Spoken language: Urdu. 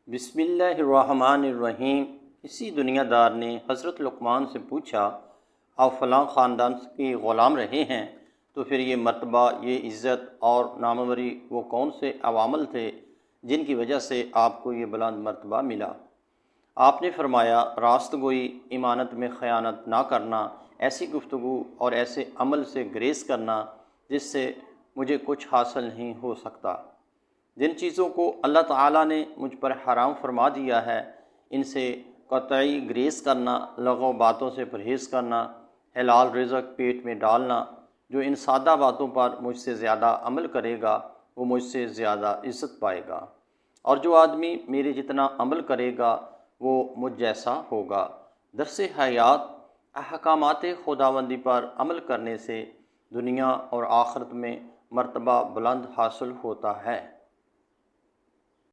بسم اللہ الرحمن الرحیم۔ کسی دنیا دار نے حضرت لقمان سے پوچھا، آپ فلاں خاندان کے غلام رہے ہیں تو پھر یہ مرتبہ، یہ عزت اور ناموری وہ کون سے عوامل تھے جن کی وجہ سے آپ کو یہ بلند مرتبہ ملا؟ آپ نے فرمایا، راست گوئی، امانت میں خیانت نہ کرنا، ایسی گفتگو اور ایسے عمل سے گریز کرنا جس سے مجھے کچھ حاصل نہیں ہو سکتا۔ جن چیزوں کو اللہ تعالیٰ نے مجھ پر حرام فرما دیا ہے، ان سے قطعی گریز کرنا، لغو باتوں سے پرہیز کرنا، حلال رزق پیٹ میں ڈالنا۔ جو ان سادہ باتوں پر مجھ سے زیادہ عمل کرے گا وہ مجھ سے زیادہ عزت پائے گا، اور جو آدمی میرے جتنا عمل کرے گا وہ مجھ جیسا ہوگا۔ درس حیات، احکامات خداوندی پر عمل کرنے سے دنیا اور آخرت میں مرتبہ بلند حاصل ہوتا ہے۔